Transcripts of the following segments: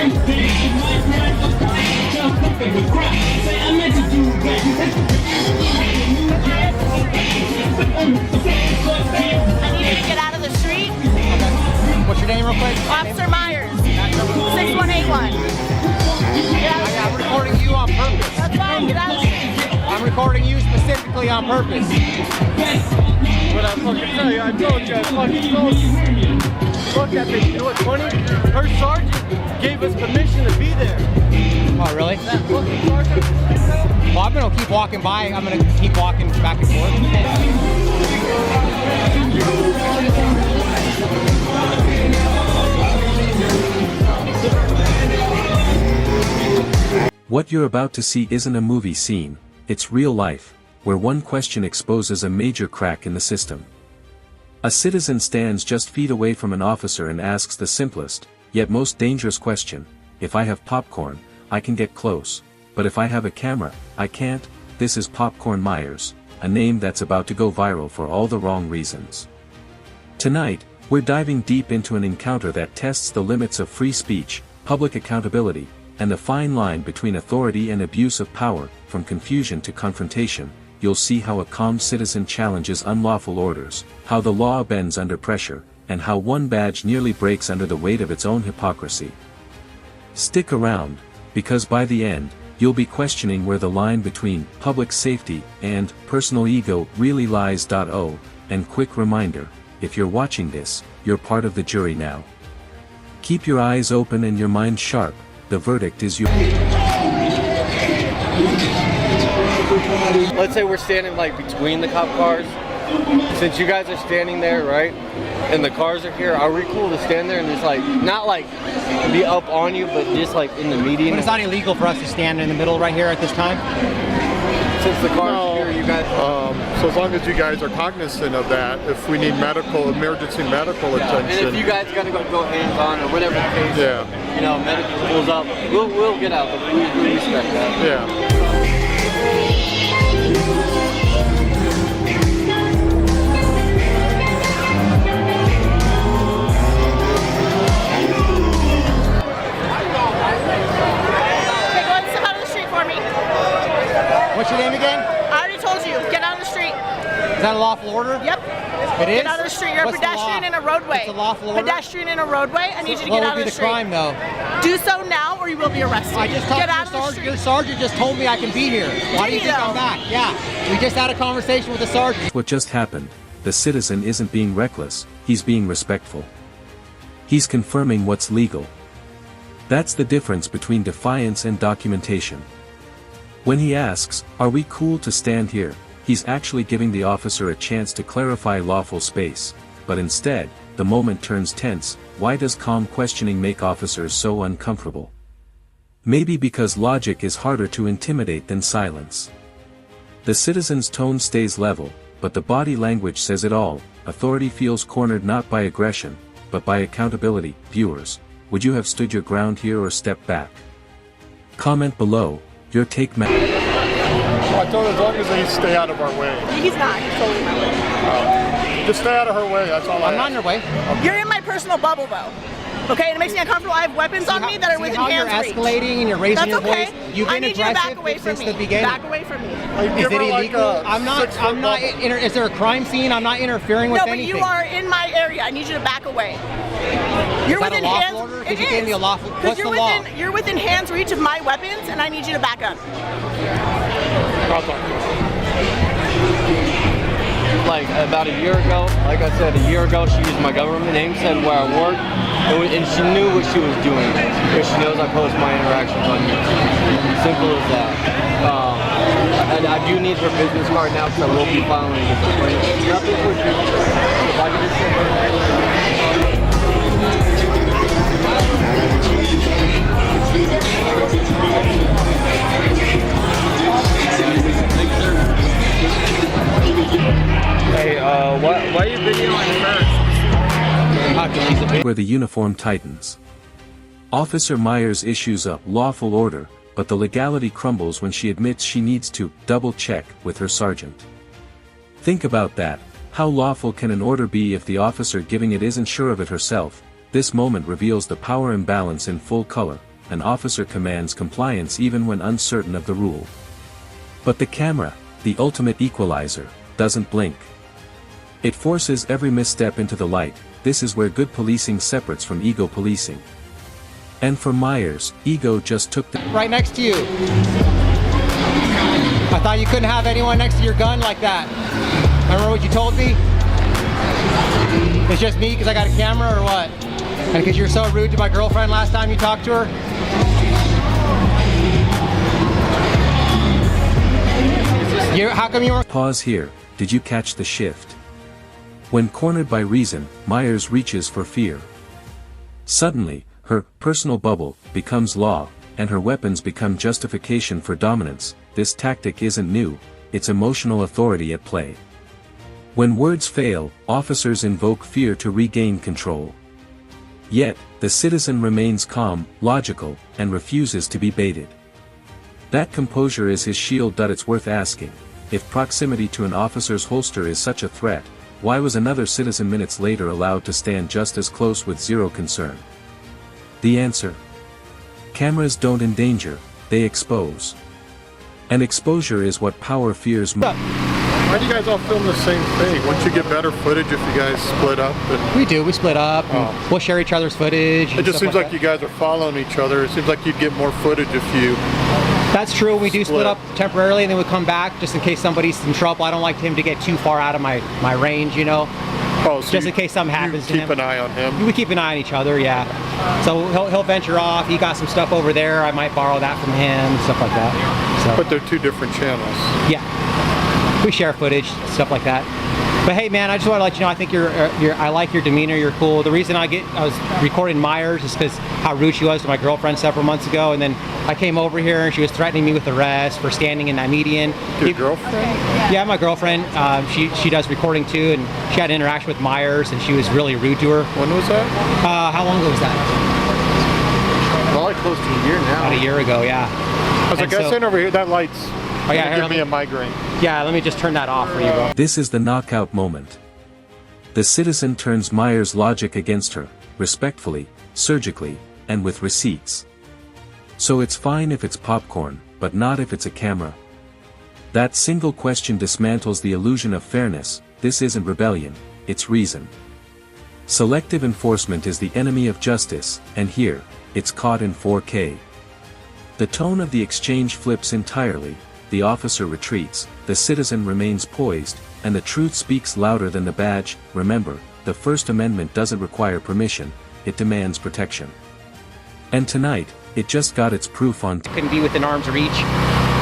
Get out of the street. What's your name real quick? Officer Myers, 6181. Yeah. I'm recording you on purpose. That's fine, get out of the street. I'm recording you specifically on purpose. What I fucking tell you, I told you, I fucking told you. Fuck that bitch, you know what's funny? Her sergeant gave us permission to be there. Oh, really? That fucking sergeant. Well, I'm gonna keep walking by. I'm gonna keep walking back and forth. What you're about to see isn't a movie scene, it's real life, where one question exposes a major crack in the system. A citizen stands just feet away from an officer and asks the simplest, yet most dangerous question: if I have popcorn, I can get close, but if I have a camera, I can't. This is Popcorn Myers, a name that's about to go viral for all the wrong reasons. Tonight, we're diving deep into an encounter that tests the limits of free speech, public accountability, and the fine line between authority and abuse of power. From confusion to confrontation, you'll see how a calm citizen challenges unlawful orders, how the law bends under pressure, and how one badge nearly breaks under the weight of its own hypocrisy. Stick around, because by the end, you'll be questioning where the line between public safety and personal ego really lies. Oh, and quick reminder, if you're watching this, you're part of the jury now. Keep your eyes open and your mind sharp, the verdict is yours. Let's say we're standing like between the cop cars. Since you guys are standing there, right? And the cars are here, are we cool to stand there and just like, not like be up on you, but just like in the median? But it's not illegal for us to stand in the middle right here at this time? Since the cars are here, you guys... So as long as you guys are cognizant of that, if we need emergency medical attention. And if you guys gotta go hands-on or whatever the case, you know, medical pulls up, we'll get out, but we respect that. Yeah. What's your name again? I already told you, get out of the street. Is that a lawful order? Yep. It is? Get out of the street. You're a pedestrian in a roadway. It's a lawful order? Pedestrian in a roadway. I need you to get out of the street. What would be the crime, though? Do so now, or you will be arrested. I just talked get to out of the street. Your sergeant just told me I can be here. Why do you think I'm back? Yeah. We just had a conversation with the sergeant. What just happened? The citizen isn't being reckless, he's being respectful. He's confirming what's legal. That's the difference between defiance and documentation. When he asks, "Are we cool to stand here?" he's actually giving the officer a chance to clarify lawful space, but instead, the moment turns tense. Why does calm questioning make officers so uncomfortable? Maybe because logic is harder to intimidate than silence. The citizen's tone stays level, but the body language says it all. Authority feels cornered not by aggression, but by accountability. Viewers, would you have stood your ground here or stepped back? Comment below. Your take Well, I told her as long as they stay out of our way. He's not. He's totally in my way. Just stay out of her way, that's all I'm not in your way. You're in my personal bubble, though. Okay, and it makes me uncomfortable. I have weapons on me that are within hands reach. You're escalating and you're raising your okay. voice. You've been I need you to back aggressive away from since me. the beginning. Back away from me. Is it illegal? I'm not. Is there a crime scene? I'm not interfering with anything. No, but you are in my area. I need you to back away. You're within hands. Order? It is. What's the law? You're within hands reach of my weapons, and I need you to back up. I'll talk to you. Like about a year ago, like I said, a year ago, she used my government name, said where I work, and she knew what she was doing because she knows I post my interactions on YouTube. Simple as that. And I do need her business card now because I will be filing a complaint. Nothing for you. If I could just send Hey, why are you videoing first? Where the uniform tightens. Officer Myers issues a lawful order, but the legality crumbles when she admits she needs to double-check with her sergeant. Think about that. How lawful can an order be if the officer giving it isn't sure of it herself? This moment reveals the power imbalance in full color. an officer commands compliance even when uncertain of the rule. But the camera, the ultimate equalizer, doesn't blink. It forces every misstep into the light. This is where good policing separates from ego policing. And for Myers, ego just took the Right next to you. I thought you couldn't have anyone next to your gun like that. Remember what you told me? It's just me because I got a camera or what? And because you were so rude to my girlfriend last time you talked to her? How come you weren't? Pause here, did you catch the shift? When cornered by reason, Myers reaches for fear. Suddenly, her personal bubble becomes law, and her weapons become justification for dominance. This tactic isn't new, it's emotional authority at play. When words fail, officers invoke fear to regain control. Yet, the citizen remains calm, logical, and refuses to be baited. That composure is his shield. It's worth asking, if proximity to an officer's holster is such a threat, why was another citizen minutes later allowed to stand just as close with zero concern? The answer? Cameras don't endanger, they expose. And exposure is what power fears most. Why do you guys all film the same thing? Wouldn't you get better footage if you guys split up? We do, we split up. And we'll share each other's footage. It just seems like that. you guys are following each other. It seems like you'd get more footage if you... That's true, we do split up temporarily and then we come back just in case somebody's in trouble. I don't like him to get too far out of my range, you know. Oh, so just in case something happens to him. Keep an eye on him? We keep an eye on each other, yeah. So he'll venture off, he got some stuff over there, I might borrow that from him, stuff like that. So. But they're two different channels. Yeah. We share footage, stuff like that. But hey man, I just want to let you know, I think I like your demeanor, you're cool. The reason I was recording Myers is because how rude she was to my girlfriend several months ago, and then I came over here and she was threatening me with arrest for standing in that median. Your girlfriend? Yeah, my girlfriend. She does recording too, and she had an interaction with Myers and she was really rude to her. When was that? How long ago was that? Probably close to a year now. About a year ago, yeah. I was like, I sent over here, that light's yeah, give me a migraine. Yeah, let me just turn that off for you, bro. This is the knockout moment. The citizen turns Myers' logic against her, respectfully, surgically, and with receipts. So it's fine if it's popcorn, but not if it's a camera. That single question dismantles the illusion of fairness. This isn't rebellion, it's reason. Selective enforcement is the enemy of justice, and here, it's caught in 4K. The tone of the exchange flips entirely. The officer retreats, the citizen remains poised, and the truth speaks louder than the badge. Remember, the First Amendment doesn't require permission, it demands protection. And tonight, it just got its proof on Couldn't be within arm's reach.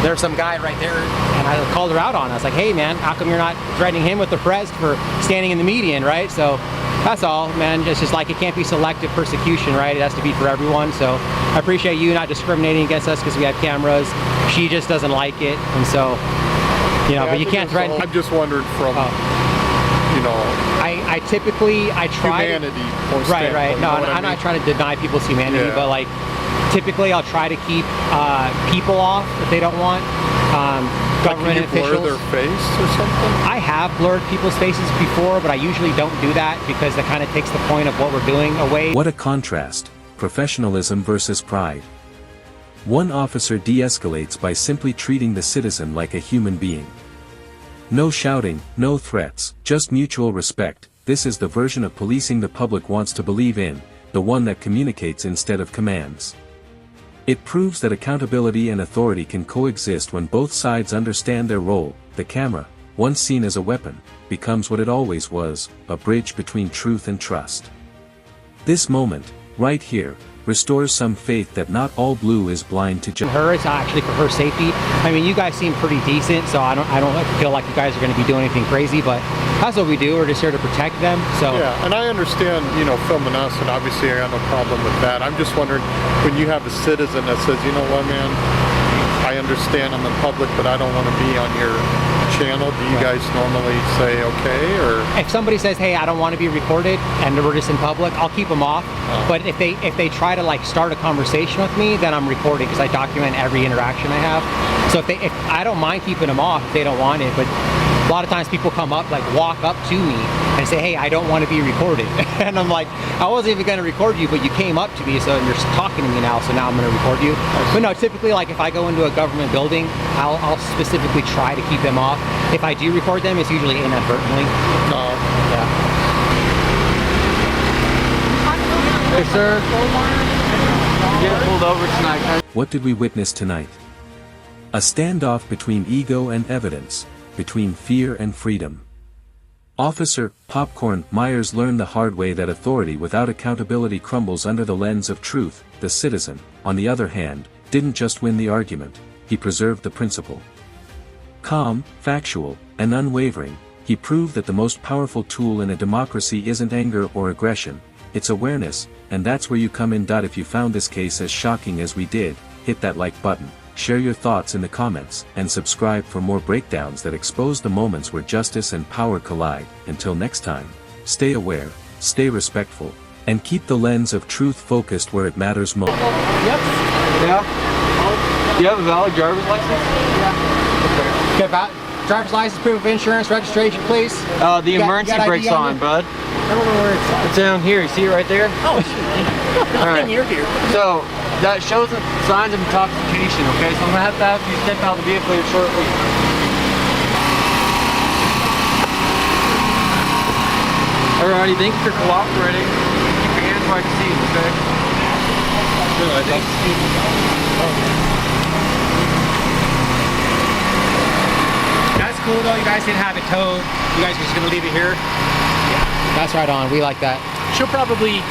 There's some guy right there, and I called her out on it. I was like, hey man, how come you're not threatening him with arrest for standing in the median, right? So that's all, man. It's just like it can't be selective persecution, right? It has to be for everyone. So I appreciate you not discriminating against us because we have cameras. She just doesn't like it, and so, you know, but you can't threaten. I'm just wondering from, you know, I typically, I try humanity. Right. No, I'm not trying to deny people's humanity, but like, typically I'll try to keep people off if they don't want. Government officials. Blur their face or something? I have blurred people's faces before, but I usually don't do that because that kind of takes the point of what we're doing away. What a contrast, professionalism versus pride. One officer de-escalates by simply treating the citizen like a human being. No shouting, no threats, just mutual respect. This is the version of policing the public wants to believe in, the one that communicates instead of commands. It proves that accountability and authority can coexist when both sides understand their role. The camera, once seen as a weapon, becomes what it always was, a bridge between truth and trust. This moment, right here, restores some faith that not all blue is blind to justice. Her, it's actually for her safety. I mean, you guys seem pretty decent, so I don't feel like you guys are going to be doing anything crazy, but that's what we do. We're just here to protect them. So yeah, and I understand, you know, filming us, and obviously I got no problem with that. I'm just wondering, when you have a citizen that says, you know what, man, I understand I'm the public, but I don't want to be on your channel, do you guys normally say okay, or? If somebody says, hey, I don't want to be recorded, and we're just in public, I'll keep them off. But if they try to like start a conversation with me, then I'm recording because I document every interaction I have. So if I don't mind keeping them off if they don't want it, but A lot of times people come up, like walk up to me and say, hey, I don't want to be recorded. And I'm like, I wasn't even going to record you, but you came up to me, so you're talking to me now, so now I'm going to record you. But no, typically, like if I go into a government building, I'll specifically try to keep them off. If I do record them, it's usually inadvertently. No. Yeah. Hey, sir. Get pulled over tonight. What did we witness tonight? A standoff between ego and evidence, between fear and freedom. Officer Popcorn Myers learned the hard way that authority without accountability crumbles under the lens of truth. The citizen, on the other hand, didn't just win the argument, he preserved the principle. Calm, factual, and unwavering, he proved that the most powerful tool in a democracy isn't anger or aggression, it's awareness, and that's where you come in. If you found this case as shocking as we did, hit that like button, share your thoughts in the comments, and subscribe for more breakdowns that expose the moments where justice and power collide. Until next time, stay aware, stay respectful, and keep the lens of truth focused where it matters most. Yep. Yeah. Do you have a valid driver's license? Yeah. Okay. Okay, driver's license, proof of insurance, registration, please. The emergency brake's on, bud. I don't know where it's at. It's down here. You see it right there? Oh, All right. you're here. So that shows the signs of intoxication. Okay, so I'm gonna have you step out of the vehicle here shortly. Alrighty, thank you for cooperating. Keep your hands where I can see them, okay? Good, thanks. That's cool though, you guys didn't have it towed. You guys are just gonna leave it here? Yeah. That's right on, we like that. She'll probably